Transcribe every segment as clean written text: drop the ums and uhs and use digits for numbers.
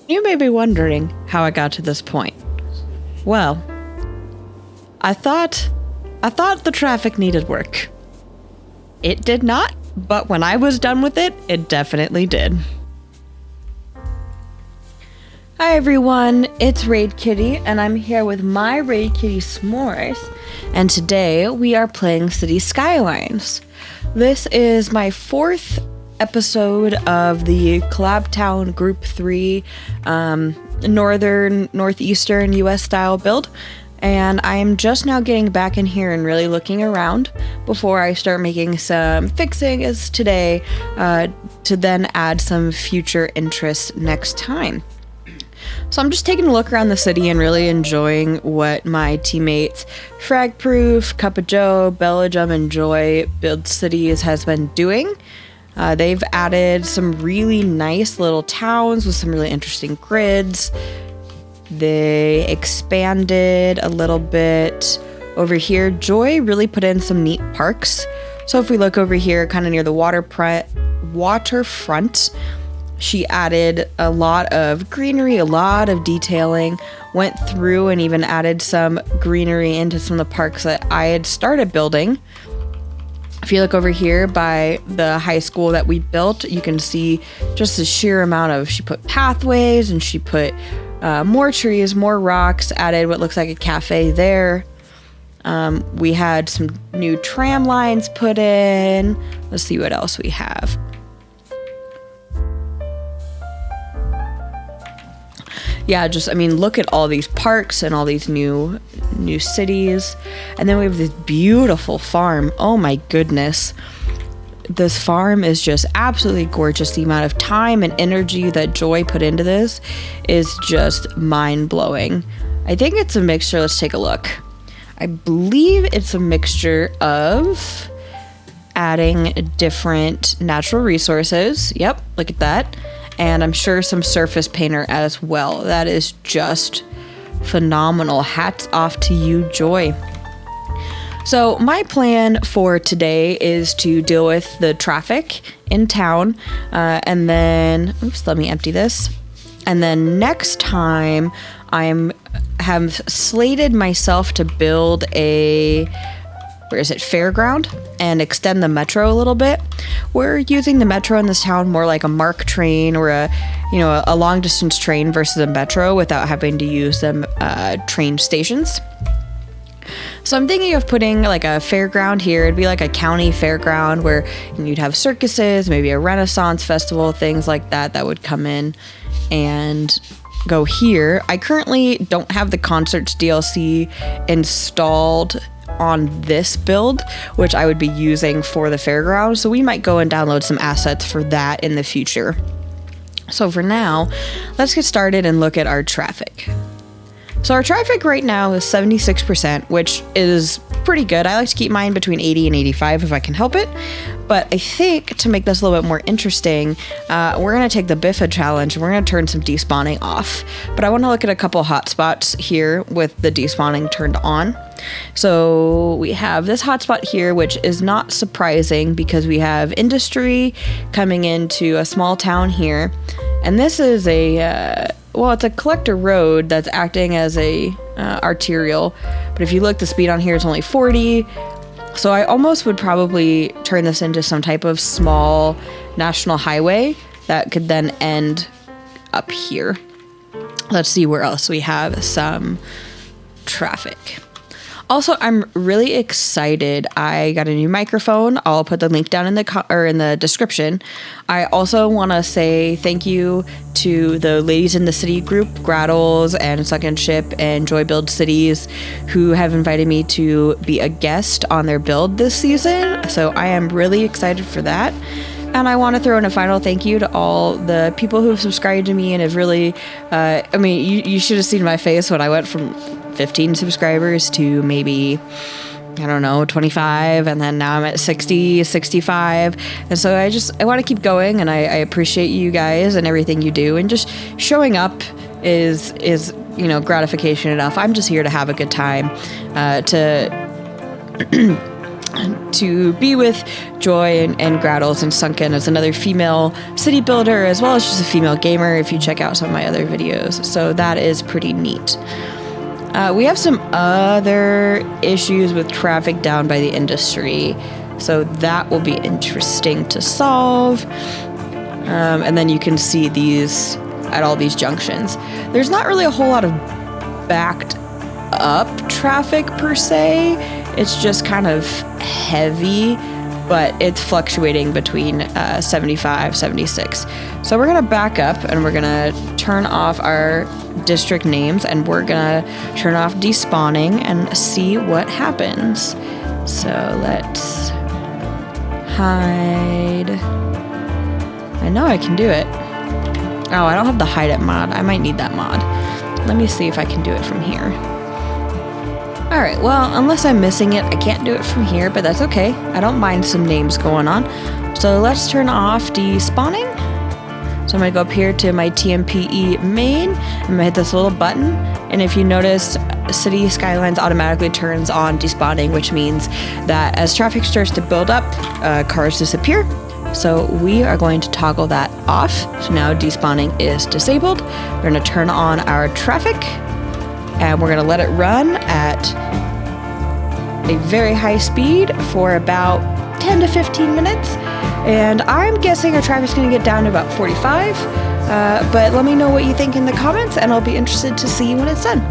You may be wondering how I got to this point. Well, I thought the traffic needed work. It did not, but when I was done with it, it definitely did. Hi everyone, it's Raid Kitty, and I'm here with my Raid Kitty S'mores, and today we are playing City Skylines. This is my 4th episode of the CollabTown Group 3 northeastern US style build, and I am just now getting back in here and really looking around before I start making some fixings today to then add some future interest next time. So I'm just taking a look around the city and really enjoying what my teammates Fragproof, Cup of Joe, Belgium, and Joy Build Cities has been doing. They've added some really nice little towns with some really interesting grids. They expanded a little bit over here. Joy really put in some neat parks. So if we look over here, kind of near the waterfront, she added a lot of greenery, a lot of detailing, went through and even added some greenery into some of the parks that I had started building. If you look over here by the high school that we built, you can see just the sheer amount of, she put pathways and she put more trees, more rocks, added what looks like a cafe there. We had some new tram lines put in. Let's see what else we have. Yeah, look at all these parks and all these new cities. And then we have this beautiful farm. Oh my goodness. This farm is just absolutely gorgeous. The amount of time and energy that Joy put into this is just mind-blowing. I think it's a mixture. Let's take a look. I believe it's a mixture of adding different natural resources. Yep, look at that. And I'm sure some surface painter as well. That is just phenomenal. Hats off to you, Joy. So my plan for today is to deal with the traffic in town, and then, oops, let me empty this. And then next time have slated myself to build a, fairground, and extend the metro a little bit. We're using the metro in this town more like a MARC train or a long distance train versus a metro without having to use them train stations. So I'm thinking of putting like a fairground here. It'd be like a county fairground where you'd have circuses, maybe a Renaissance festival, things like that would come in and go here. I currently don't have the Concerts DLC installed on this build, which I would be using for the fairground, so we might go and download some assets for that in the future. So for now, let's get started and look at our traffic. So our traffic right now is 76%, which is pretty good. I like to keep mine between 80 and 85 if I can help it. But I think to make this a little bit more interesting, we're going to take the Biffa challenge and we're going to turn some despawning off. But I want to look at a couple hotspots here with the despawning turned on. So we have this hotspot here, which is not surprising because we have industry coming into a small town here. And this is it's a collector road that's acting as a arterial. But if you look, the speed on here is only 40. So I almost would probably turn this into some type of small national highway that could then end up here. Let's see where else we have some traffic. Also, I'm really excited. I got a new microphone. I'll put the link down in the description. I also want to say thank you to the ladies in the city group, Graddles and Second Ship and Joy Build Cities, who have invited me to be a guest on their build this season. So I am really excited for that. And I want to throw in a final thank you to all the people who have subscribed to me and have really, you should have seen my face when I went from 15 subscribers to maybe, 25, and then now I'm at 60, 65. And so I want to keep going, and I appreciate you guys and everything you do, and just showing up is gratification enough. I'm just here to have a good time, to to be with Joy and Graddles and Sunken as another female city builder, as well as just a female gamer if you check out some of my other videos. So that is pretty neat. We have some other issues with traffic down by the industry, so that will be interesting to solve. And then you can see these at all these junctions. There's not really a whole lot of backed up traffic per se. It's just kind of heavy, but it's fluctuating between 75, 76. So we're gonna back up and we're gonna turn off our district names and we're gonna turn off despawning and see what happens. So let's hide. I know I can do it. Oh, I don't have the hide it mod. I might need that mod. Let me see if I can do it from here. Alright, well, unless I'm missing it, I can't do it from here, but that's okay. I don't mind some names going on. So let's turn off despawning. So I'm going to go up here to my TMPE main. I'm going to hit this little button. And if you notice, City Skylines automatically turns on despawning, which means that as traffic starts to build up, cars disappear. So we are going to toggle that off. So now despawning is disabled. We're going to turn on our traffic. And we're going to let it run at a very high speed for about 10 to 15 minutes. And I'm guessing our traffic's going to get down to about 45. But let me know what you think in the comments, and I'll be interested to see when it's done.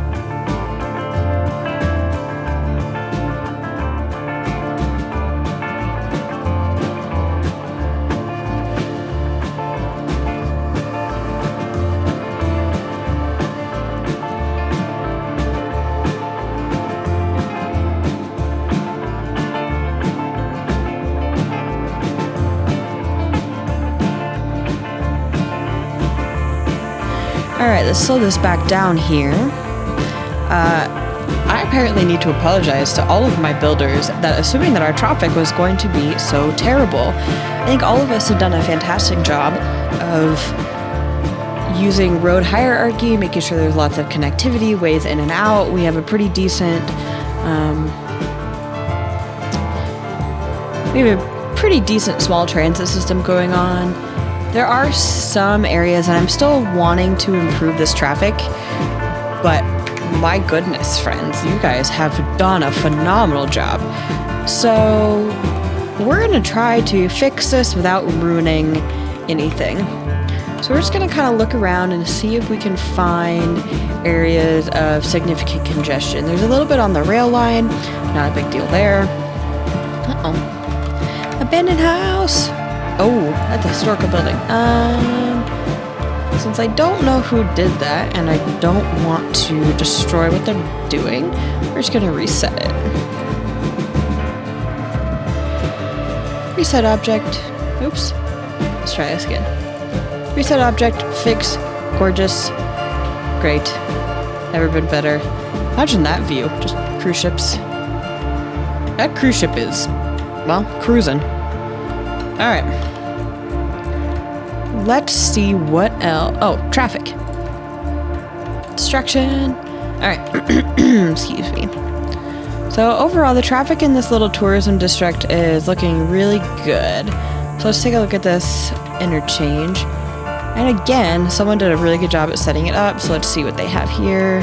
Alright, let's slow this back down here. I apparently need to apologize to all of my builders that assuming that our traffic was going to be so terrible. I think all of us have done a fantastic job of using road hierarchy, making sure there's lots of connectivity, ways in and out. We have a pretty decent small transit system going on. There are some areas, and I'm still wanting to improve this traffic, but my goodness, friends, you guys have done a phenomenal job. So we're going to try to fix this without ruining anything. So we're just going to kind of look around and see if we can find areas of significant congestion. There's a little bit on the rail line, not a big deal there. Uh-oh. Abandoned house. Oh, that's a historical building. Since I don't know who did that, and I don't want to destroy what they're doing, we're just gonna reset it. Reset object. Oops. Let's try this again. Reset object. Fix. Gorgeous. Great. Never been better. Imagine that view. Just cruise ships. That cruise ship is, well, cruising. Alright. Let's see what else. Oh, traffic. Distraction. Alright. Excuse me. So overall, the traffic in this little tourism district is looking really good. So let's take a look at this interchange. And again, someone did a really good job at setting it up. So let's see what they have here.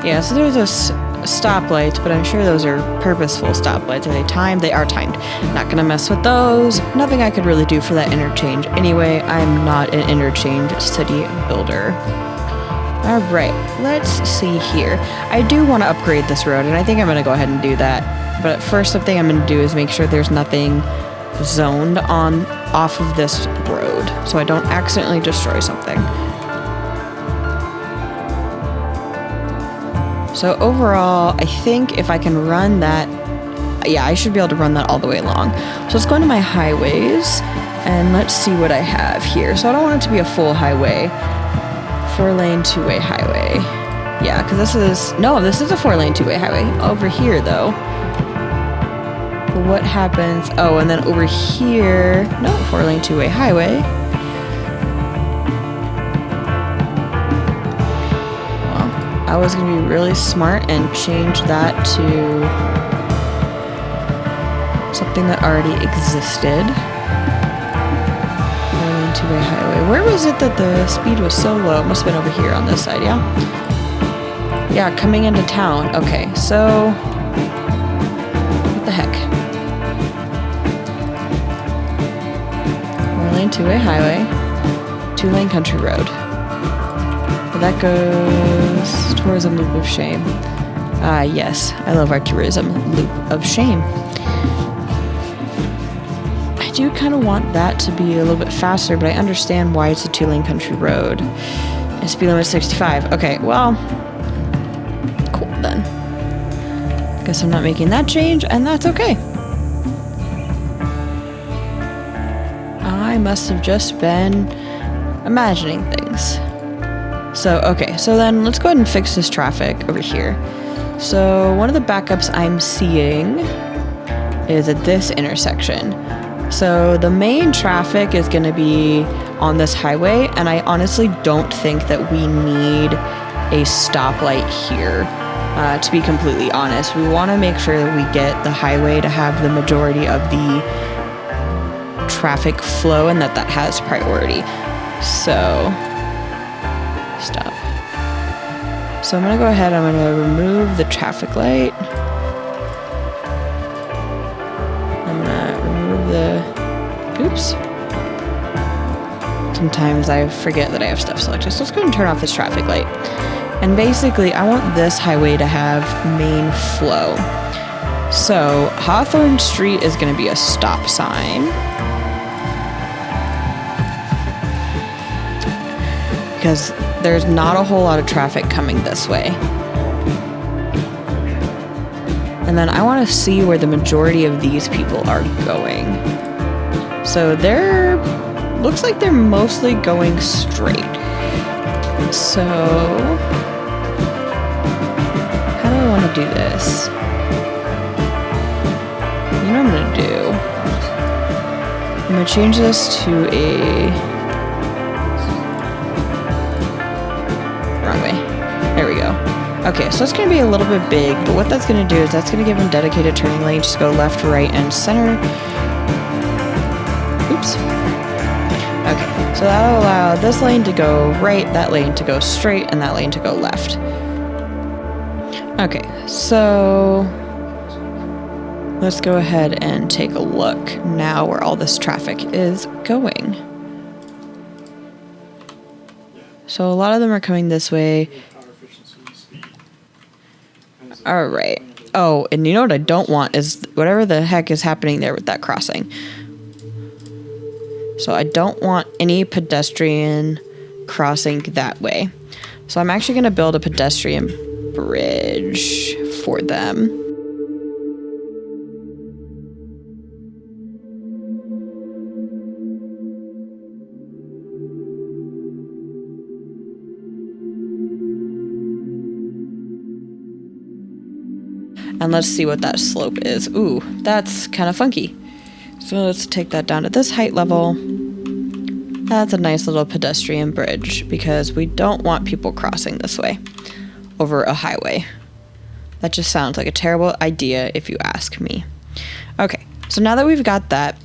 Yeah, so there's this stoplights, but I'm sure those are purposeful stoplights. Are they timed? They are timed. Not gonna mess with those. Nothing I could really do for that interchange. Anyway, I'm not an interchange city builder. Alright, let's see here. I do want to upgrade this road, and I think I'm gonna go ahead and do that. But first, the thing I'm gonna do is make sure there's nothing zoned on off of this road, so I don't accidentally destroy something. So overall, I think if I can run that, yeah, I should be able to run that all the way along. So let's go into my highways, and let's see what I have here. So I don't want it to be a full highway. 4-lane, 2-way highway. Yeah, because this is a 4-lane, 2-way highway. Over here, though. But what happens? Oh, and then over here, no, 4-lane, 2-way highway. I was going to be really smart and change that to something that already existed. Rolling two-way highway. Where was it that the speed was so low? It must have been over here on this side, yeah? Yeah, coming into town. Okay, so... what the heck? Rolling two-way highway. Two-lane country road. That goes tourism loop of shame. Yes, I love our tourism loop of shame. I do kind of want that to be a little bit faster, but I understand why it's a two-lane country road. And speed limit 65. Okay, well, cool then. Guess I'm not making that change, and that's okay. I must have just been imagining things. So, okay, so then let's go ahead and fix this traffic over here. So, one of the backups I'm seeing is at this intersection. So, the main traffic is going to be on this highway, and I honestly don't think that we need a stoplight here, to be completely honest. We want to make sure that we get the highway to have the majority of the traffic flow and that has priority. So... stop. So I'm going to go ahead, I'm going to remove the traffic light. I'm going to remove the... oops. Sometimes I forget that I have stuff selected. So let's go ahead and turn off this traffic light. And basically, I want this highway to have main flow. So Hawthorne Street is going to be a stop sign. Because there's not a whole lot of traffic coming this way. And then I want to see where the majority of these people are going. So looks like they're mostly going straight. So, how do I want to do this? You know what I'm going to do? I'm going to change this to a... there we go. Okay, so it's going to be a little bit big, but what that's going to do is that's going to give them dedicated turning lanes. Just go left, right, and center. Oops. Okay, so that'll allow this lane to go right, that lane to go straight, and that lane to go left. Okay, so let's go ahead and take a look now where all this traffic is going. So a lot of them are coming this way. Alright. Oh, and you know what I don't want is whatever the heck is happening there with that crossing. So I don't want any pedestrian crossing that way. So I'm actually going to build a pedestrian bridge for them. And let's see what that slope is. Ooh, that's kind of funky. So let's take that down to this height level. That's a nice little pedestrian bridge because we don't want people crossing this way over a highway. That just sounds like a terrible idea if you ask me. Okay, so now that we've got that,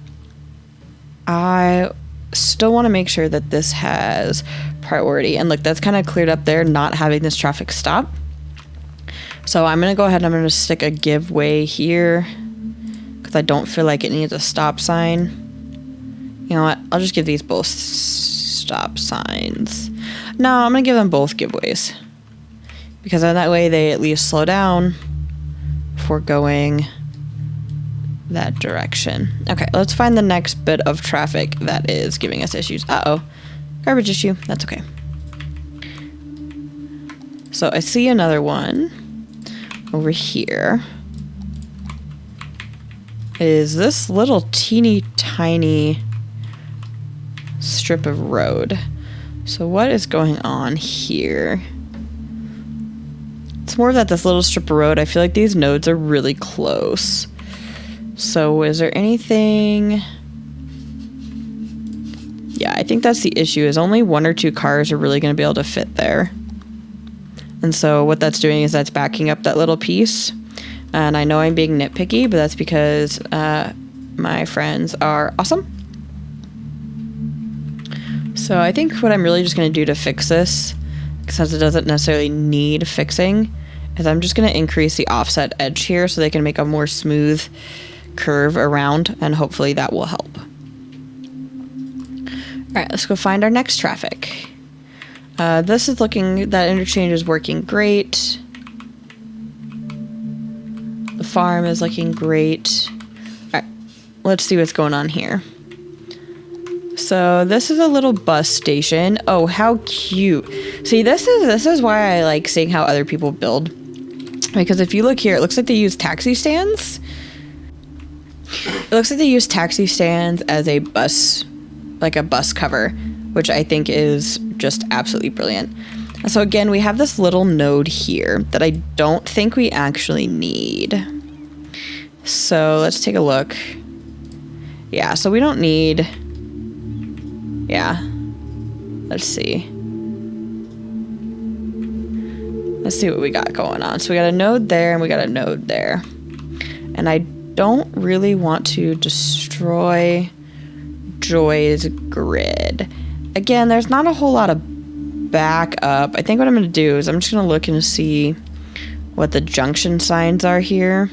I still want to make sure that this has priority. And look, that's kind of cleared up there, not having this traffic stop. So I'm going to go ahead and I'm going to stick a give way here because I don't feel like it needs a stop sign. You know what? I'll just give these both stop signs. No, I'm going to give them both giveways because then that way they at least slow down before going that direction. Okay, let's find the next bit of traffic that is giving us issues. Uh-oh. Garbage issue. That's okay. So I see another one. Over here is this little teeny tiny strip of road. So what is going on here? It's more that this little strip of road, I feel like these nodes are really close. So is there anything? Yeah, I think that's the issue is only one or two cars are really going to be able to fit there. And so what that's doing is that's backing up that little piece. And I know I'm being nitpicky, but that's because my friends are awesome. So I think what I'm really just going to do to fix this, since it doesn't necessarily need fixing, is I'm just going to increase the offset edge here so they can make a more smooth curve around, and hopefully that will help. All right, let's go find our next traffic. This is looking, that interchange is working great. The farm is looking great. All right, let's see what's going on here. So this is a little bus station. Oh, how cute. See, this is why I like seeing how other people build. Because if you look here, it looks like they use taxi stands. It looks like they use taxi stands as a bus, like a bus cover, which I think is just absolutely brilliant. So again, we have this little node here that I don't think we actually need. So let's take a look. Yeah, so we don't need... Yeah. Let's see. Let's see what we got going on. So we got a node there and we got a node there. And I don't really want to destroy Joy's grid. Again, there's not a whole lot of backup. I think what I'm going to do is I'm just going to look and see what the junction signs are here.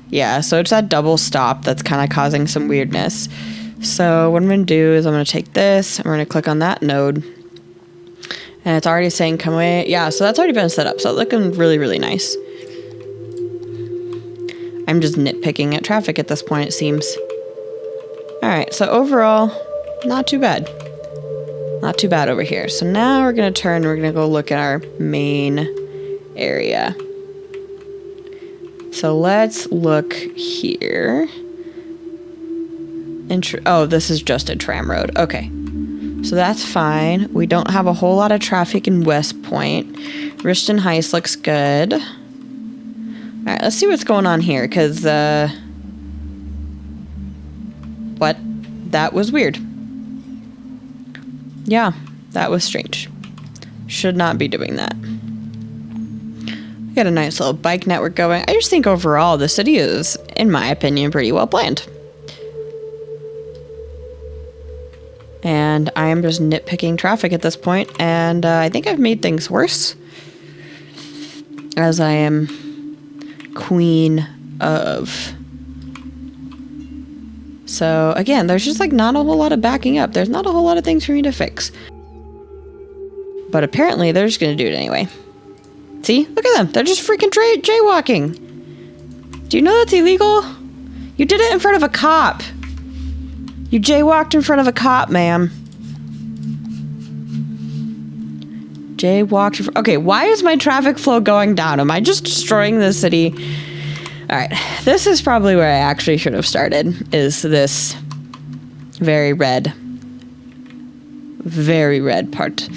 Yeah, so it's that double stop that's kind of causing some weirdness. So what I'm going to do is I'm going to take this, and we're going to click on that node. And it's already saying come away. Yeah, so that's already been set up. So it's looking really, really nice. I'm just nitpicking at traffic at this point, it seems. Alright, so overall, not too bad. Not too bad over here. So now we're going to turn and we're going to go look at our main area. So let's look here. Oh, this is just a tram road. Okay. So that's fine. We don't have a whole lot of traffic in West Point. Rishton Heights looks good. Alright, let's see what's going on here, because, what? That was weird. Yeah, that was strange. Should not be doing that. We got a nice little bike network going. I just think overall the city is, in my opinion, pretty well planned. And I am just nitpicking traffic at this point, and I think I've made things worse. As I am queen of. So again, there's just like not a whole lot of backing up. There's not a whole lot of things for me to fix. But apparently they're just going to do it anyway. See? Look at them. They're just freaking jaywalking. Do you know that's illegal? You did it in front of a cop. You jaywalked in front of a cop, ma'am. Jaywalked. Okay, why is my traffic flow going down? Am I just destroying the city? Alright, this is probably where I actually should have started, is this very red part.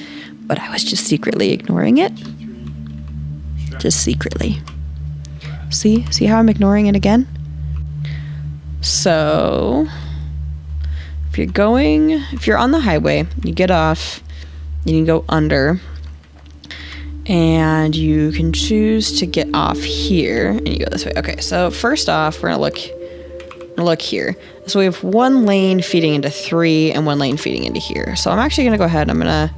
But I was just secretly ignoring it. Just secretly. See how I'm ignoring it again? So, if you're on the highway, you get off, you can go under, and you can choose to get off here, and you go this way. Okay, so first off, we're gonna look here. So we have one lane feeding into 3 and one lane feeding into here. So I'm actually gonna go ahead, I'm gonna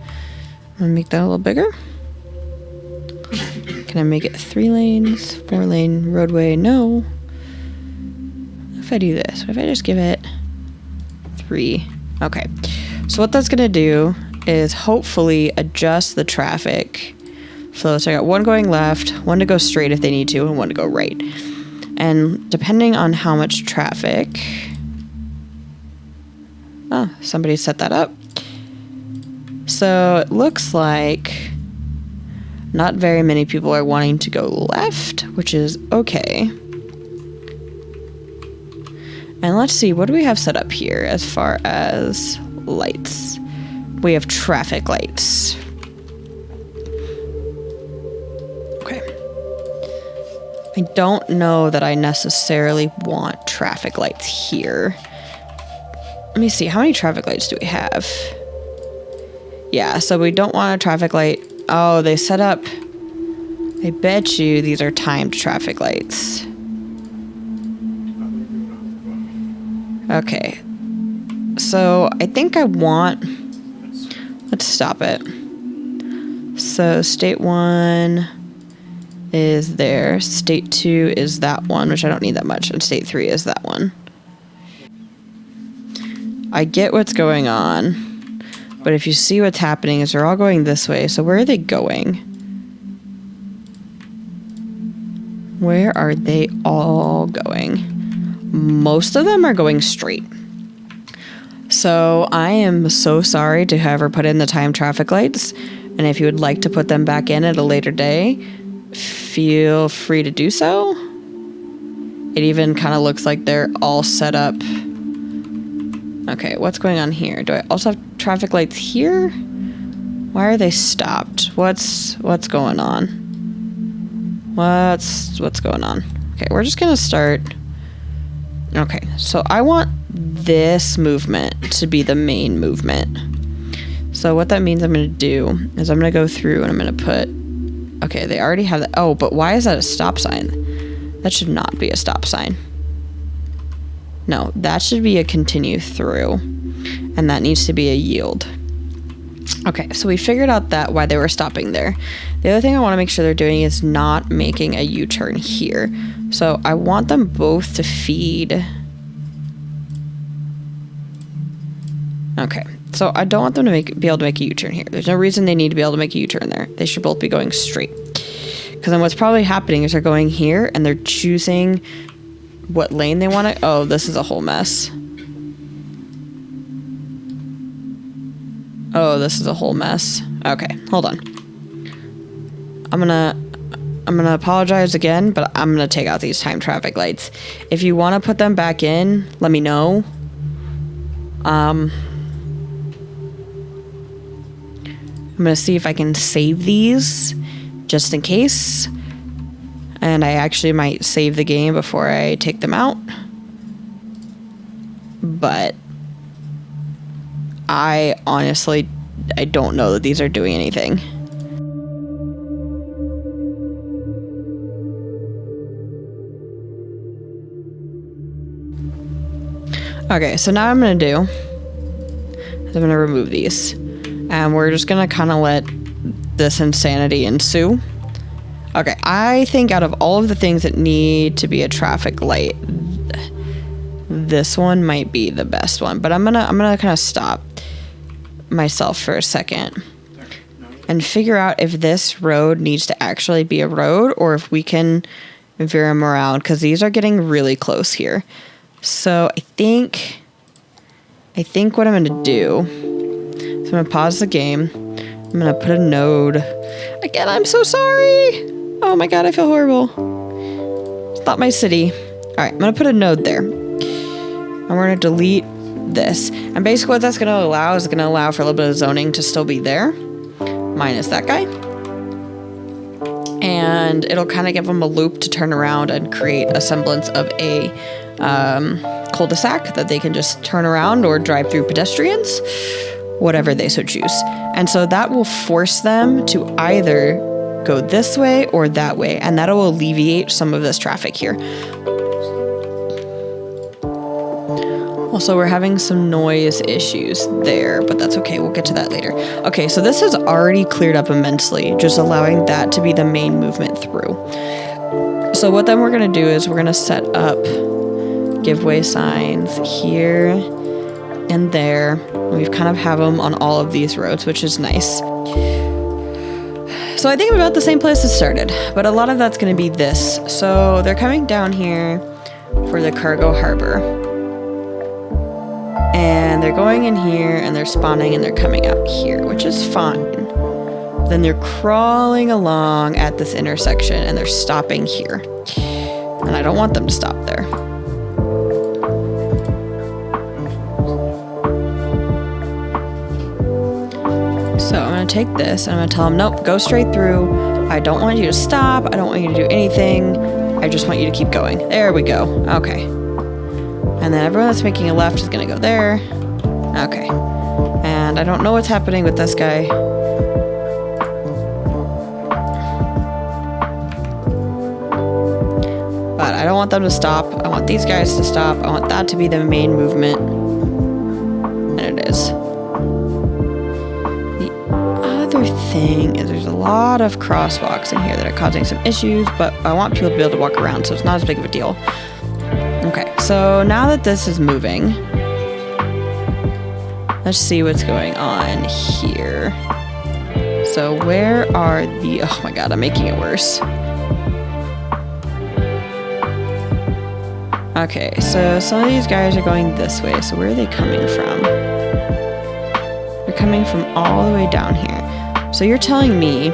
make that a little bigger. Can I make it 3 lanes, 4 lane roadway? No. If I do this, what if I just give it 3? Okay, so what that's gonna do is hopefully adjust the traffic flow. So I got one going left, one to go straight if they need to, and one to go right. And depending on how much traffic... Oh, somebody set that up. So it looks like not very many people are wanting to go left, which is okay. And let's see, what do we have set up here as far as lights? We have traffic lights. Okay. I don't know that I necessarily want traffic lights here. Let me see, how many traffic lights do we have? Yeah, so we don't want a traffic light. Oh, they set up... I bet you these are timed traffic lights. Okay. So I think I want... Let's stop it. So state 1 is there. State 2 is that one, which I don't need that much. And state 3 is that one. I get what's going on. But if you see what's happening is they're all going this way. So where are they going? Where are they all going? Most of them are going straight. So I am so sorry to whoever put in the time traffic lights. And if you would like to put them back in at a later day, feel free to do so. It even kind of looks like they're all set up. Okay, what's going on here? Do I also have traffic lights here? Why are they stopped? What's going on? What's going on? Okay, we're just gonna start. Okay, so I want this movement to be the main movement. So what that means I'm going to do is I'm going to go through and I'm going to put... Okay, they already have that. Oh, but why is that a stop sign? That should not be a stop sign. No, that should be a continue through. And that needs to be a yield. Okay, so we figured out that why they were stopping there. The other thing I want to make sure they're doing is not making a U-turn here. So I want them both to feed... Okay, so I don't want them to be able to make a U-turn here. There's no reason they need to be able to make a U-turn there. They should both be going straight. Because then what's probably happening is they're going here and they're choosing what lane they want to... Oh, this is a whole mess. Oh, this is a whole mess. Okay, hold on. I'm gonna apologize again, but I'm gonna take out these time traffic lights. If you want to put them back in, let me know. I'm gonna see if I can save these just in case. And I actually might save the game before I take them out. But I honestly, I don't know that these are doing anything. Okay, so now what I'm gonna do is I'm gonna remove these. And we're just gonna kind of let this insanity ensue. Okay, I think out of all of the things that need to be a traffic light, this one might be the best one. But I'm gonna kind of stop myself for a second and figure out if this road needs to actually be a road or if we can veer them around, because these are getting really close here. So I think what I'm gonna do is I'm gonna pause the game. I'm gonna put a node. Again, I'm so sorry. Oh my god, I feel horrible. It's not my city. Alright, I'm gonna put a node there. And we're gonna delete this. And basically what that's gonna allow is gonna allow for a little bit of zoning to still be there. Minus that guy. And it'll kind of give them a loop to turn around and create a semblance of a cul-de-sac that they can just turn around or drive through pedestrians, whatever they so choose. And so that will force them to either go this way or that way, and that'll alleviate some of this traffic here. Also, we're having some noise issues there, but that's okay. We'll get to that later. Okay, so this has already cleared up immensely, just allowing that to be the main movement through. So what then we're going to do is we're going to set up giveaway signs here and there. We've kind of have them on all of these roads, which is nice. So I think I'm about the same place it started, but a lot of that's going to be this. So they're coming down here for the cargo harbor. And they're going in here and they're spawning and they're coming out here, which is fine. Then they're crawling along at this intersection and they're stopping here. And I don't want them to stop there. So I'm going to take this and I'm going to tell them, nope, go straight through. I don't want you to stop. I don't want you to do anything. I just want you to keep going. There we go. Okay. And then everyone that's making a left is going to go there. Okay. And I don't know what's happening with this guy. But I don't want them to stop. I want these guys to stop. I want that to be the main movement. And it is. The other thing is there's a lot of crosswalks in here that are causing some issues, but I want people to be able to walk around, so it's not as big of a deal. Okay, so now that this is moving, let's see what's going on here. So where are the... Oh my god, I'm making it worse. Okay, so some of these guys are going this way. So where are they coming from? They're coming from all the way down here. So you're telling me...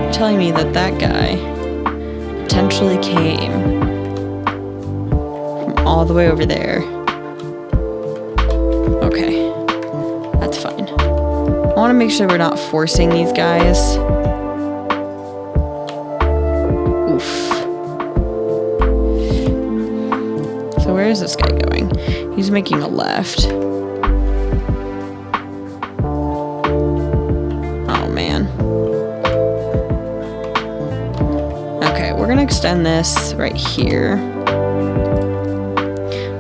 You're telling me that that guy potentially came from all the way over there. Okay, that's fine. I want to make sure we're not forcing these guys. Oof. So where is this guy going? He's making a left. Oh man. Okay, we're gonna extend this right here.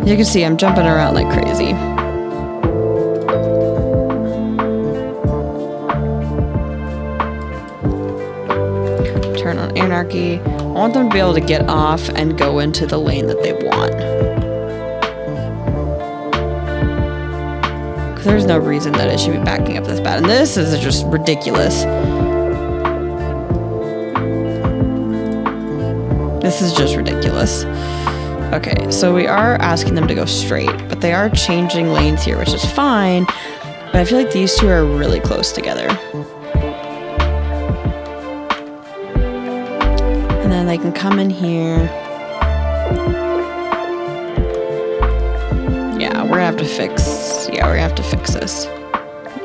As you can see, I'm jumping around like crazy. Turn on anarchy. I want them to be able to get off and go into the lane that they want. Because there's no reason that it should be backing up this bad. And this is just ridiculous. This is just ridiculous. Okay, so we are asking them to go straight, but they are changing lanes here, which is fine. But I feel like these two are really close together. And then they can come in here. Yeah, we're gonna have to fix... Yeah, we're gonna have to fix this.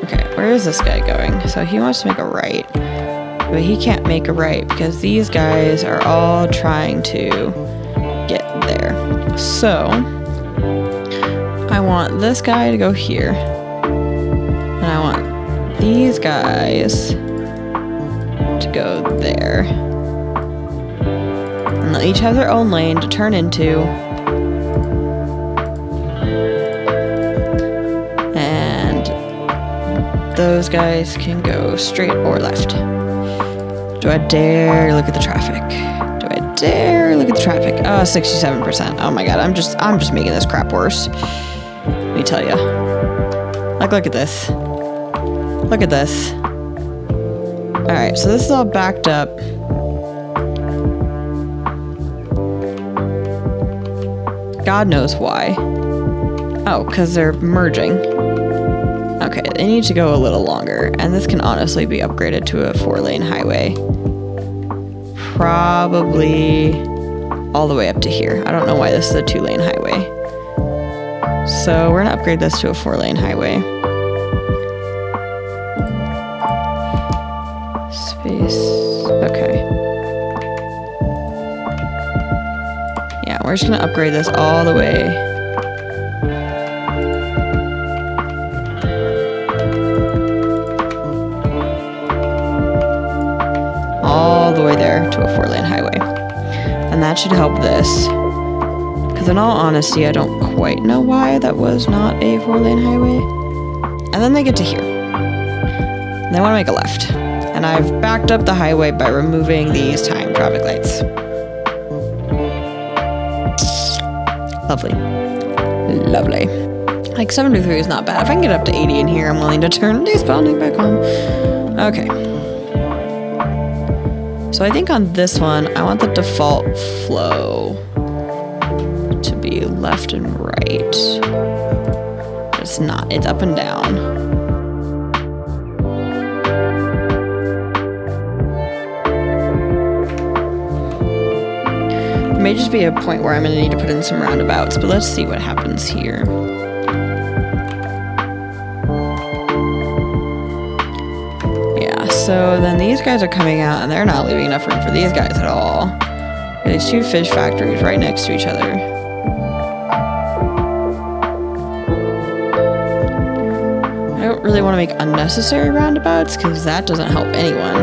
Okay, where is this guy going? So he wants to make a right. But he can't make a right because these guys are all trying to get there. So, I want this guy to go here. And I want these guys to go there. And they'll each have their own lane to turn into. And those guys can go straight or left. Do I dare look at the traffic? Do I dare look at the traffic? Oh, 67%. Oh my god, I'm just making this crap worse. Let me tell you. Like, look at this. Look at this. Alright, so this is all backed up. God knows why. Oh, because they're merging. Okay, they need to go a little longer, and this can honestly be upgraded to a 4-lane highway. Probably all the way up to here. I don't know why this is a 2-lane highway. So we're gonna upgrade this to a 4-lane highway. Space, okay. Yeah, we're just gonna upgrade this all the way. All the way there to a 4-lane highway. And that should help this. Because in all honesty, I don't quite know why that was not a 4-lane highway. And then they get to here. And they want to make a left. And I've backed up the highway by removing these timed traffic lights. Lovely. Lovely. Like 73 is not bad. If I can get up to 80 in here, I'm willing to turn despawning back on. Okay. So I think on this one, I want the default flow to be left and right. It's not, it's up and down. There may just be a point where I'm gonna need to put in some roundabouts, but let's see what happens here. So then these guys are coming out and they're not leaving enough room for these guys at all. They There's two fish factories right next to each other. I don't really want to make unnecessary roundabouts because that doesn't help anyone.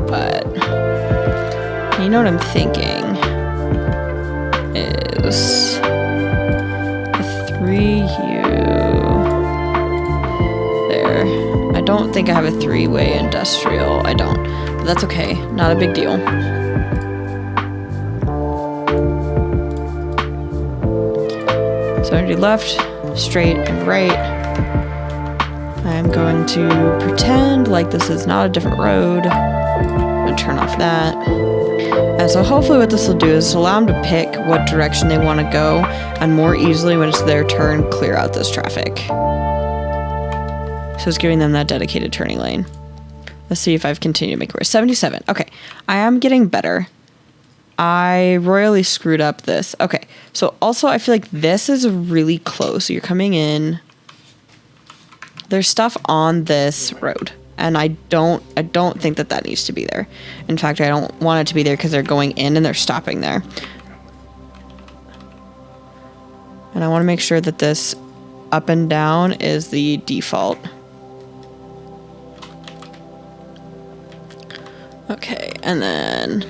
But you know what I'm thinking is a 3U there. I don't think I have a 3-way industrial. I don't, but that's okay. Not a big deal. So I'm going to do left, straight, and right. I'm going to pretend like this is not a different road. I'm going to turn off that. And so hopefully what this will do is allow them to pick what direction they want to go, and more easily when it's their turn, clear out this traffic. So it's giving them that dedicated turning lane. Let's see if I've continued to make it work. 77. Okay, I am getting better. I royally screwed up this. Okay, so also I feel like this is really close. You're coming in. There's stuff on this road, and I don't think that needs to be there. In fact, I don't want it to be there because they're going in and they're stopping there. And I want to make sure that this up and down is the default. Okay, and then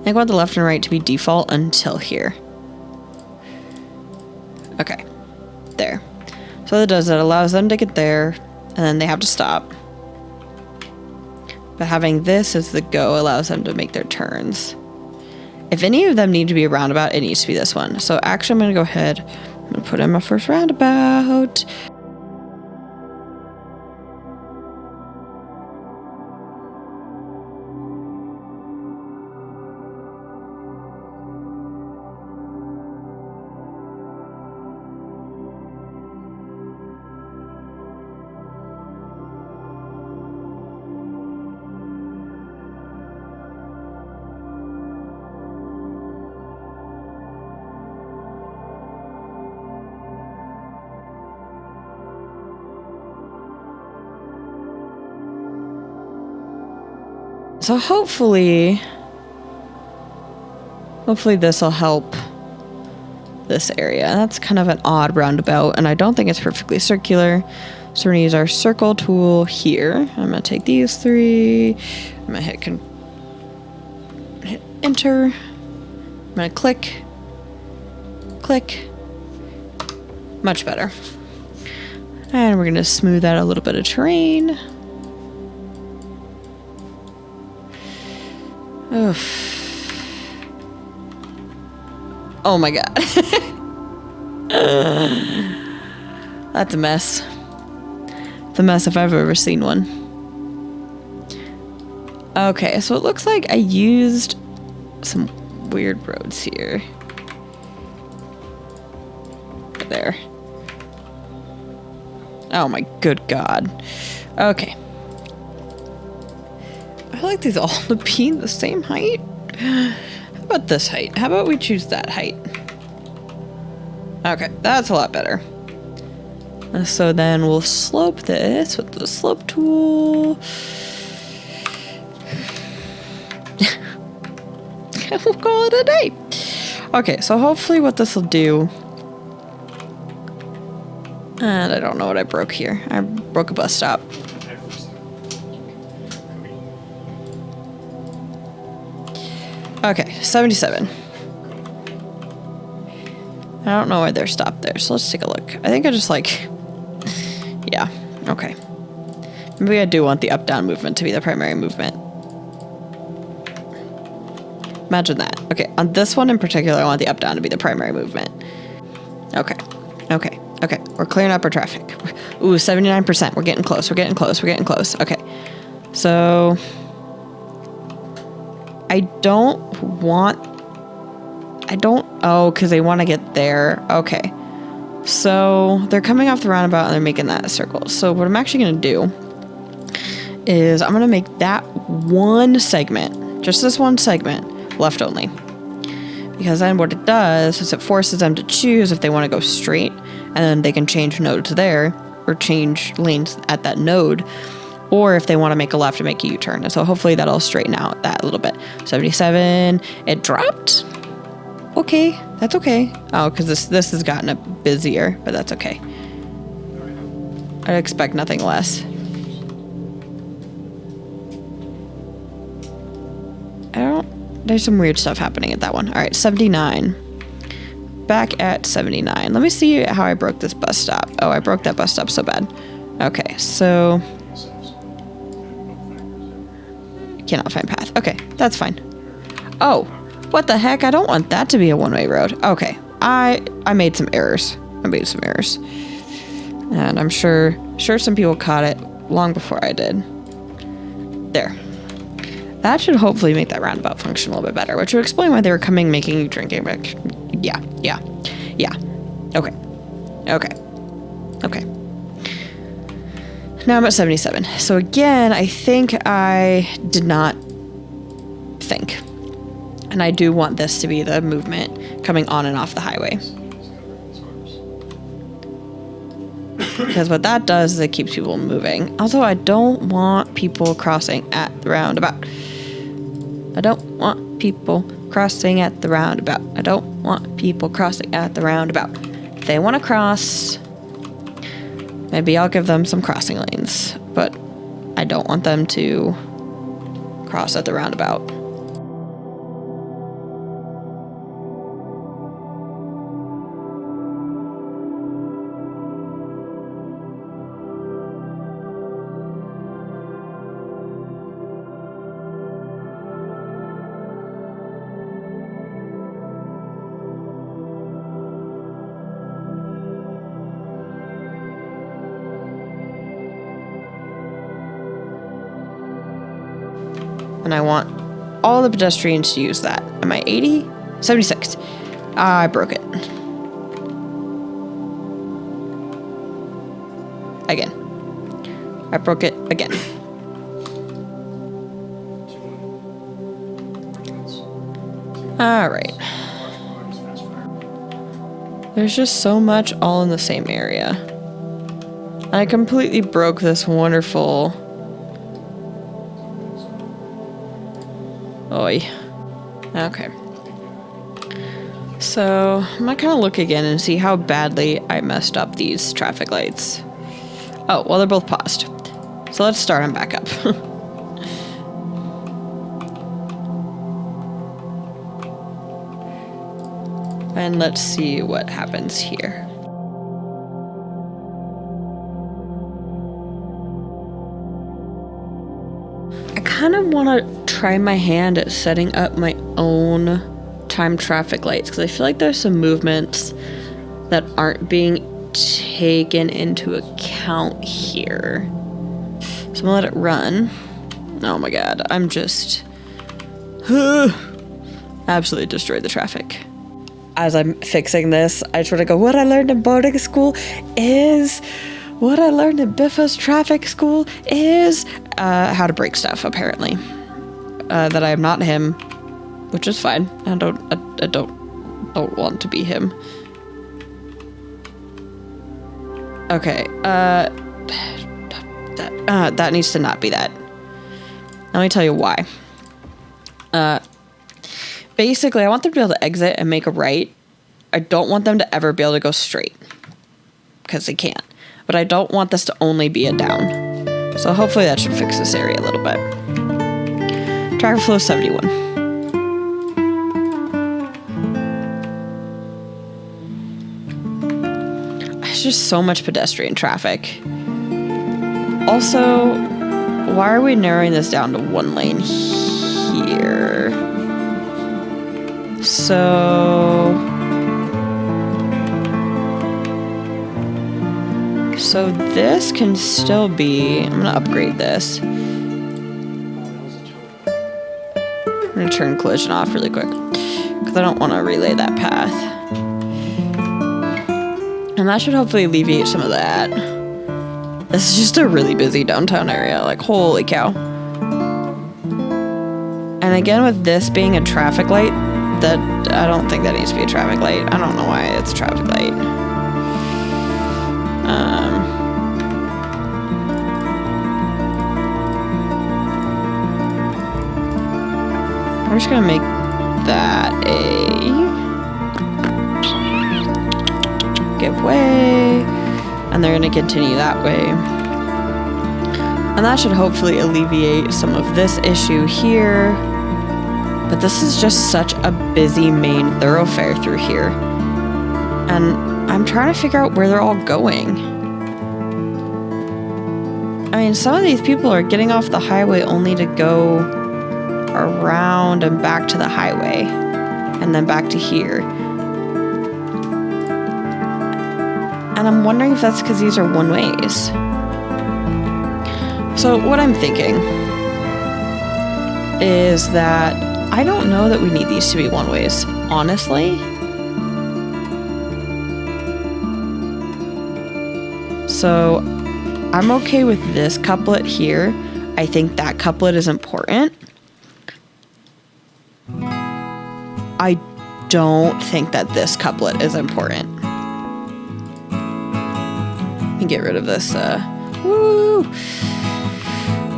I think I want the left and right to be default until here. Okay, there. So that does that, allows them to get there, and then they have to stop. But having this as the go allows them to make their turns. If any of them need to be a roundabout, it needs to be this one. So actually I'm going to go ahead, I'm going to put in my first roundabout. So hopefully this will help this area. That's kind of an odd roundabout, and I don't think it's perfectly circular. So we're gonna use our circle tool here. I'm gonna take these three. I'm gonna hit enter. I'm gonna click. Much better. And we're gonna smooth out a little bit of terrain. Oof. Oh my god. That's a mess. It's a mess if I've ever seen one. Okay, so it looks like I used some weird roads here. There. Oh my good god. Okay. I like these all to be the same height. How about this height? How about we choose that height? Okay, that's a lot better. So then we'll slope this with the slope tool. We'll call it a day. Okay, so hopefully what this will do... And I don't know what I broke here. I broke a bus stop. Okay, 77. I don't know why they're stopped there, so let's take a look. I think I just like... Yeah, okay. Maybe I do want the up-down movement to be the primary movement. Imagine that. Okay, on this one in particular, I want the up-down to be the primary movement. Okay. We're clearing up our traffic. Ooh, 79%. We're getting close. Okay. So... Oh, because they want to get there. Okay. So they're coming off the roundabout and they're making that circle. So what I'm actually going to do is I'm going to make that one segment, just this one segment, left only. Because then what it does is it forces them to choose if they want to go straight, and then they can change node to there, or change lanes at that node, or if they want to make a left and make a U-turn. And so hopefully that'll straighten out that a little bit. 77, it dropped. Okay, that's okay. Oh, because this has gotten a busier, but that's okay. I expect nothing less. There's some weird stuff happening at that one. All right, 79. Back at 79. Let me see how I broke this bus stop. Oh, I broke that bus stop so bad. Okay, so cannot find path. Okay, that's fine. Oh, what the heck? I don't want that to be a one-way road. Okay, I made some errors. And I'm sure some people caught it long before I did. There. That should hopefully make that roundabout function a little bit better, which would explain why they were coming, making you drinking back. Yeah. Okay. Now I'm at 77. So again, I think I did not think. And I do want this to be the movement coming on and off the highway. Because what that does is it keeps people moving. Also, I don't want people crossing at the roundabout. I don't want people crossing at the roundabout. If they want to cross, maybe I'll give them some crossing lanes. But I don't want them to cross at the roundabout. And I want all the pedestrians to use that. Am I 80? 76. I broke it. Again. I broke it again. Alright. There's just so much all in the same area. I completely broke this wonderful... Oi. Okay. So, I'm gonna kind of look again and see how badly I messed up these traffic lights. Oh, well, they're both paused. So let's start them back up. And let's see what happens here. I kind of want to try my hand at setting up my own time traffic lights, because I feel like there's some movements that aren't being taken into account here. So I'm gonna let it run. Oh my god, I'm just absolutely destroyed the traffic. As I'm fixing this, I just want to go, what I learned in boarding school is, what I learned in Biffa's traffic school is how to break stuff, apparently. That I am not him, which is fine. I don't want to be him. Okay, that needs to not be that. Let me tell you why. Basically, I want them to be able to exit and make a right. I don't want them to ever be able to go straight, because they can't. But I don't want this to only be a down. So hopefully that should fix this area a little bit. Traffic flow 71. There's just so much pedestrian traffic. Also, why are we narrowing this down to one lane here? So this can still be, I'm gonna upgrade this. I'm gonna turn collision off really quick, because I don't want to relay that path. And that should hopefully alleviate some of that. This is just a really busy downtown area, like holy cow. And again, with this being a traffic light, that I don't think that needs to be a traffic light. I don't know why it's a traffic light. We're just gonna make that a give way, and they're gonna continue that way. And that should hopefully alleviate some of this issue here. But this is just such a busy main thoroughfare through here. And I'm trying to figure out where they're all going. I mean, some of these people are getting off the highway only to go around and back to the highway. And then back to here. And I'm wondering if that's because these are one-ways. So what I'm thinking is that I don't know that we need these to be one-ways, honestly. So I'm okay with this couplet here. I think that couplet is important. I don't think that this couplet is important. Let me get rid of this,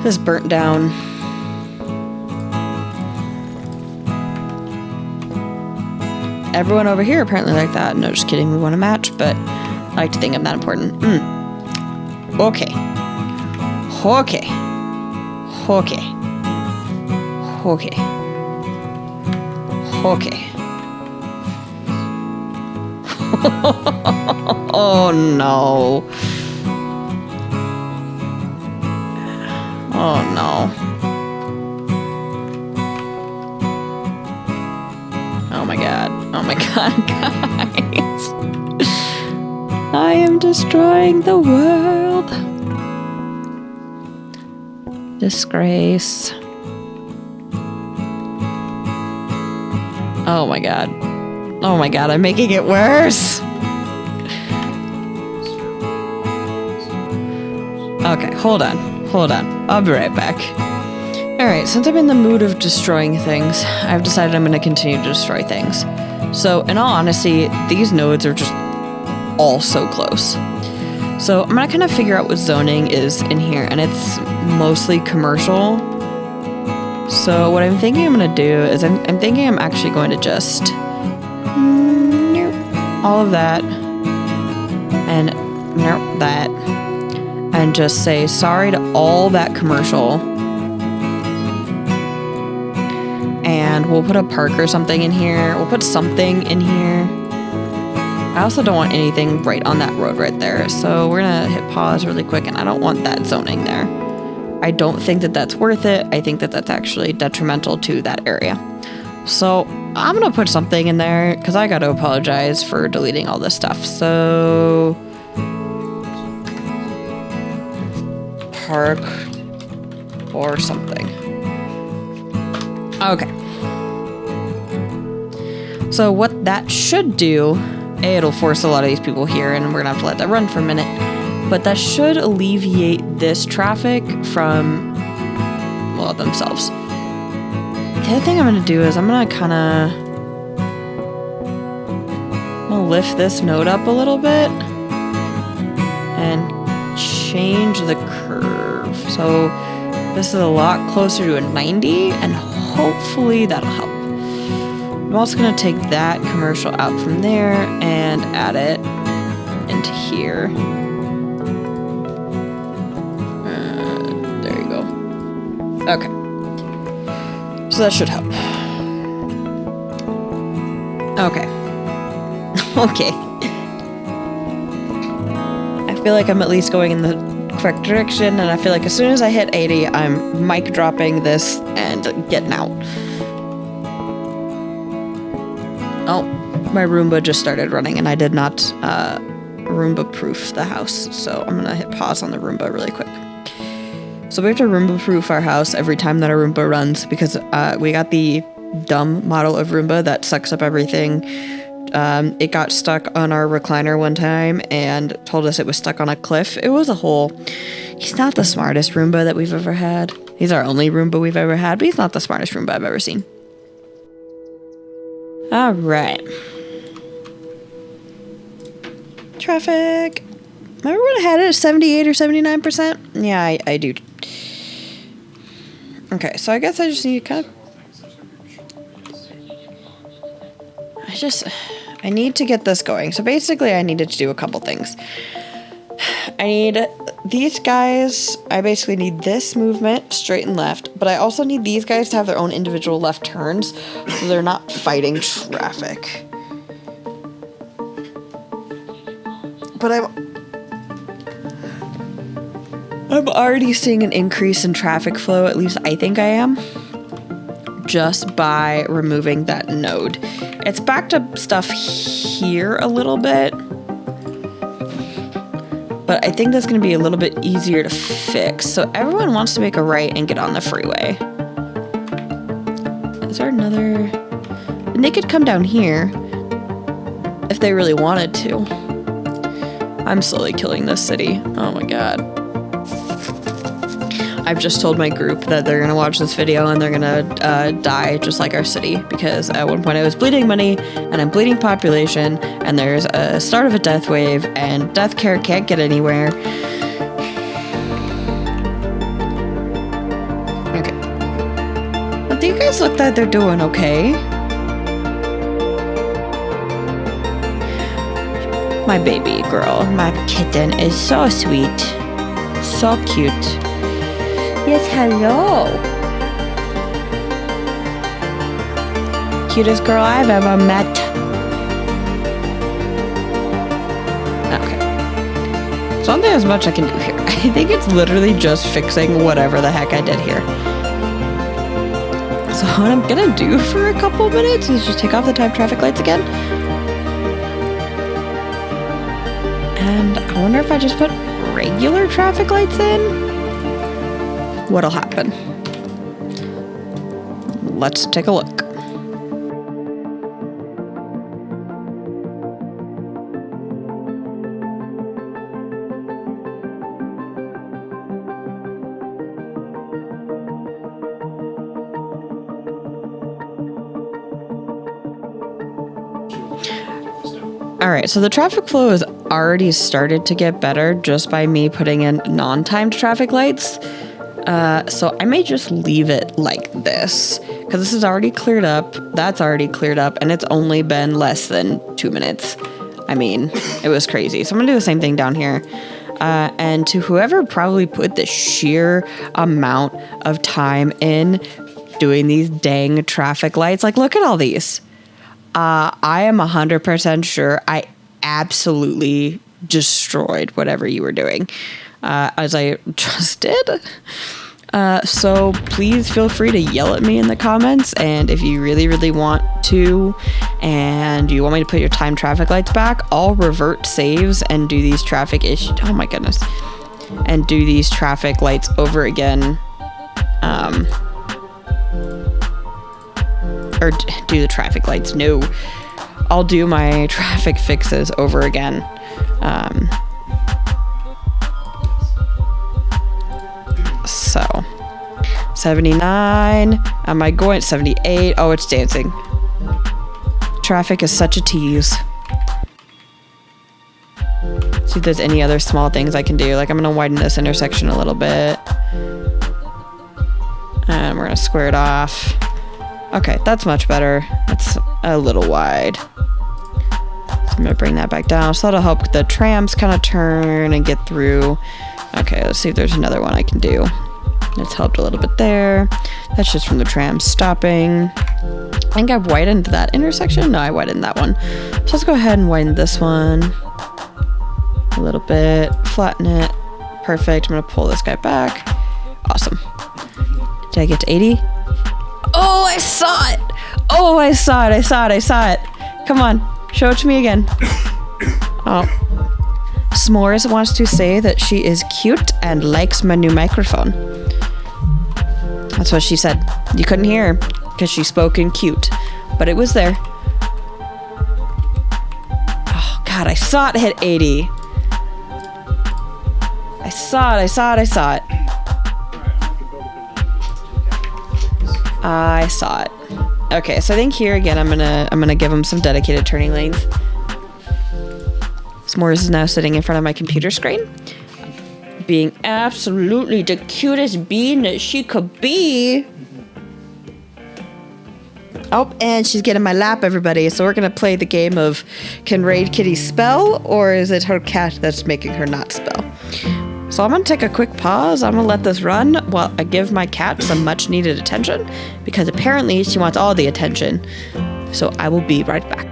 this burnt down. Everyone over here apparently like that. No, just kidding, we want to match, but I like to think I'm that important. Okay. Okay. Okay. Okay. Okay. Oh no. Oh no. Oh my god. Oh my god, guys. I am destroying the world. Disgrace. Oh my god. Oh my god, I'm making it worse. Okay, hold on. Hold on. I'll be right back. Alright, since I'm in the mood of destroying things, I've decided I'm going to continue to destroy things. So, in all honesty, these nodes are just all so close. So, I'm going to kind of figure out what zoning is in here, and it's mostly commercial. So, what I'm thinking I'm going to do is I'm thinking I'm actually going to just all of that and that and just say sorry to all that commercial. And we'll put a park or something in here. We'll put something in here. I also don't want anything right on that road right there. So we're going to hit pause really quick, and I don't want that zoning there. I don't think that that's worth it. I think that that's actually detrimental to that area. So I'm going to put something in there because I got to apologize for deleting all this stuff. So park or something. Okay. So what that should do, it'll force a lot of these people here, and we're gonna have to let that run for a minute. But that should alleviate this traffic from, well, themselves. The other thing I'm gonna do is I'm gonna lift this node up a little bit and change the curve. So this is a lot closer to a 90, and hopefully that'll help. I'm also going to take that commercial out from there and add it into here. There you go. Okay. So that should help. Okay. Okay. I feel like I'm at least going in the correct direction, and I feel like as soon as I hit 80, I'm mic dropping this and getting out. Oh, my Roomba just started running, and I did not Roomba proof the house, so I'm gonna hit pause on the Roomba really quick. So we have to Roomba proof our house every time that our Roomba runs, because we got the dumb model of Roomba that sucks up everything. It got stuck on our recliner one time and told us it was stuck on a cliff. It was a hole. He's not the smartest Roomba that we've ever had. He's our only Roomba we've ever had, but he's not the smartest Roomba I've ever seen. All right. Traffic. Remember when I had it at 78 or 79%? Yeah, I do. Okay, so I guess I just need to kind of I need to get this going. So basically I needed to do a couple things. I need these guys, I basically need this movement straight and left, but I also need these guys to have their own individual left turns so they're not fighting traffic. But I'm already seeing an increase in traffic flow, at least I think I am, just by removing that node. It's backed up stuff here a little bit, but I think that's going to be a little bit easier to fix. So everyone wants to make a right and get on the freeway. Is there another? And they could come down here if they really wanted to. I'm slowly killing this city. Oh my god. I've just told my group that they're going to watch this video and they're going to die just like our city, because at one point I was bleeding money and I'm bleeding population and there's a start of a death wave and death care can't get anywhere. Okay. But do you guys look like they're doing okay? My baby girl, my kitten is so sweet. So cute. Yes, hello. Cutest girl I've ever met. Okay. So I don't think there's much I can do here. I think it's literally just fixing whatever the heck I did here. So what I'm gonna do for a couple minutes is just take off the time traffic lights again. And I wonder if I just put regular traffic lights in, what'll happen. Let's take a look. All right, so the traffic flow has already started to get better just by me putting in non-timed traffic lights. So I may just leave it like this, because this is already cleared up, that's already cleared up, and it's only been less than 2 minutes. I mean, it was crazy. So I'm gonna do the same thing down here. And to whoever probably put the sheer amount of time in doing these dang traffic lights, like look at all these. I am 100% sure I absolutely destroyed whatever you were doing, as I just did. So please feel free to yell at me in the comments, and if you really, really want to, and you want me to put your time traffic lights back, I'll revert saves and do these traffic issues. Oh my goodness. And do these traffic lights over again. Or do the traffic lights. No. I'll do my traffic fixes over again. So 79. Am I going 78? Oh, it's dancing. Traffic is such a tease. See if there's any other small things I can do. Like I'm gonna widen this intersection a little bit. And we're gonna square it off. Okay, that's much better. That's a little wide. So I'm gonna bring that back down. So that'll help the trams kind of turn and get through. Okay, let's see if there's another one I can do. It's helped a little bit there. That's just from the trams stopping. I think I've widened that intersection. No, I widened that one. So let's go ahead and widen this one a little bit. Flatten it. Perfect. I'm gonna pull this guy back. Awesome. Did I get to 80? Oh, I saw it! Oh, I saw it, I saw it, I saw it. Come on, show it to me again. Oh. S'mores wants to say that she is cute and likes my new microphone. That's what she said. You couldn't hear her because she spoke in cute, but it was there. Oh, God, I saw it hit 80. I saw it, I saw it, I saw it. I saw it. Okay, so I think here again I'm gonna give him some dedicated turning lanes. S'mores is now sitting in front of my computer screen, being absolutely the cutest bean that she could be. Oh, and she's getting my lap, everybody. So we're going to play the game of, can Raid Kitty spell, or is it her cat that's making her not spell? So I'm going to take a quick pause. I'm going to let this run while I give my cat some much needed attention, because apparently she wants all the attention. So I will be right back.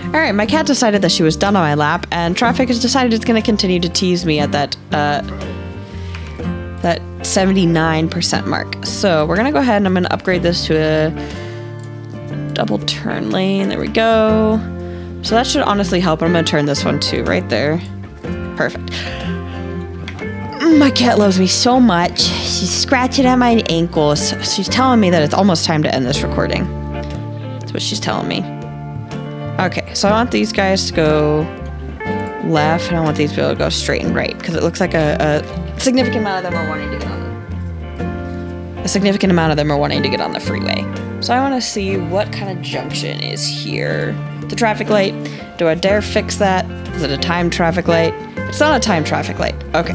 All right, my cat decided that she was done on my lap, and traffic has decided it's going to continue to tease me at that 79% mark. So we're going to go ahead and I'm going to upgrade this to a double turn lane. There we go. So that should honestly help. I'm going to turn this one too, right there. Perfect. My cat loves me so much. She's scratching at my ankles. She's telling me that it's almost time to end this recording. That's what she's telling me. Okay, so I want these guys to go left, and I want these to be able to go straight and right, because it looks like a significant amount of them are wanting to get on the freeway. So I want to see what kind of junction is here. The traffic light. Do I dare fix that? Is it a timed traffic light? It's not a timed traffic light. Okay.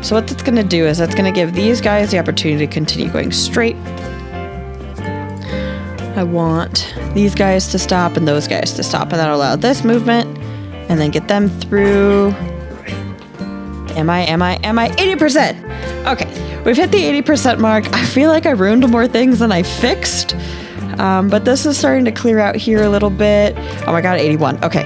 So what that's going to do is that's going to give these guys the opportunity to continue going straight. I want these guys to stop and those guys to stop, and that'll allow this movement, and then get them through. Am I 80%? Okay, we've hit the 80% mark. I feel like I ruined more things than I fixed, but this is starting to clear out here a little bit. Oh my god, 81. Okay.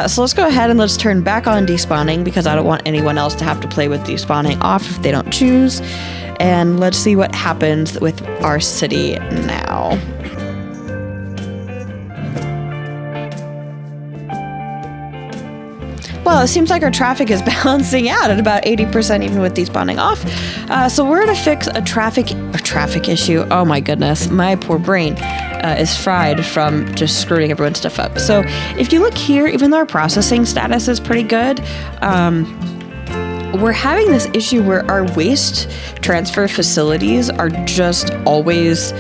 So let's go ahead and let's turn back on despawning, because I don't want anyone else to have to play with despawning off if they don't choose. And let's see what happens with our city now. Well, it seems like our traffic is balancing out at about 80% even with despawning off. So we're going to fix a traffic issue. Oh my goodness, my poor brain is fried from just screwing everyone's stuff up. So if you look here, even though our processing status is pretty good, we're having this issue where our waste transfer facilities are just always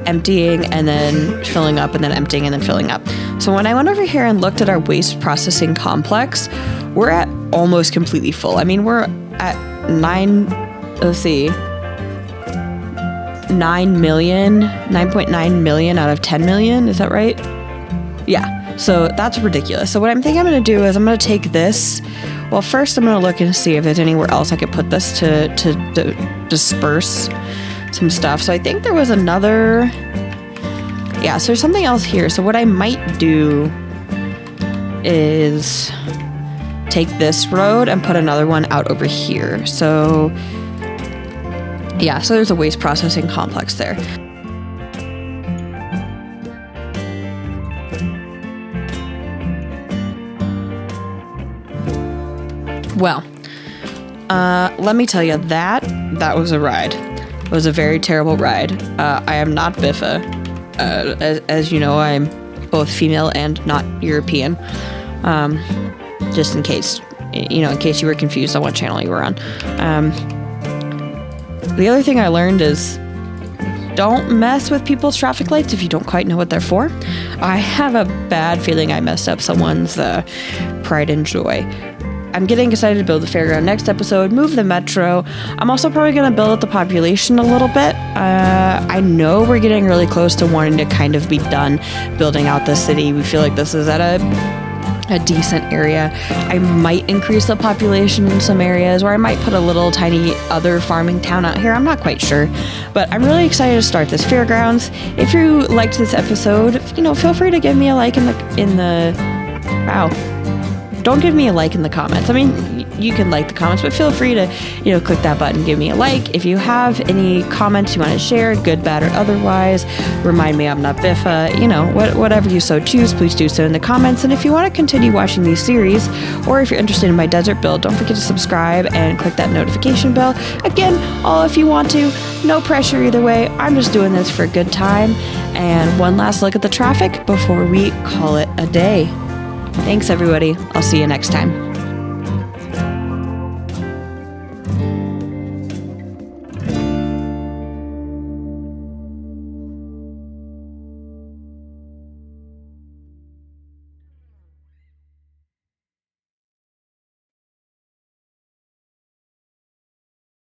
emptying and then filling up and then emptying and then filling up. So when I went over here and looked at our waste processing complex, we're at almost completely full. I mean, we're at 9.9 million out of 10 million. Is that right? Yeah. So that's ridiculous. So what I'm thinking I'm going to do is I'm going to take this. Well, first I'm going to look and see if there's anywhere else I could put this to disperse some stuff. So I think there was another... Yeah, so there's something else here. So what I might do is take this road and put another one out over here. So yeah, so there's a waste processing complex there. Well, let me tell you, that was a ride. It was a very terrible ride. I am not Biffa. As you know, I'm both female and not European. Just in case, in case you were confused on what channel you were on. The other thing I learned is don't mess with people's traffic lights if you don't quite know what they're for. I have a bad feeling I messed up someone's pride and joy. I'm getting excited to build the fairground next episode, move the metro. I'm also probably going to build up the population a little bit. I know we're getting really close to wanting to kind of be done building out the city. We feel like this is at a decent area. I might increase the population in some areas, or I might put a little tiny other farming town out here. I'm not quite sure, but I'm really excited to start this fairgrounds. If you liked this episode, feel free to give me a like in the wow. Don't give me a like in the comments. I mean, you can like the comments, but feel free to, click that button, give me a like. If you have any comments you want to share, good, bad, or otherwise, remind me I'm not Biffa, whatever you so choose, please do so in the comments. And if you want to continue watching these series, or if you're interested in my desert build, don't forget to subscribe and click that notification bell. Again, all if you want to, no pressure either way. I'm just doing this for a good time. And one last look at the traffic before we call it a day. Thanks, everybody. I'll see you next time.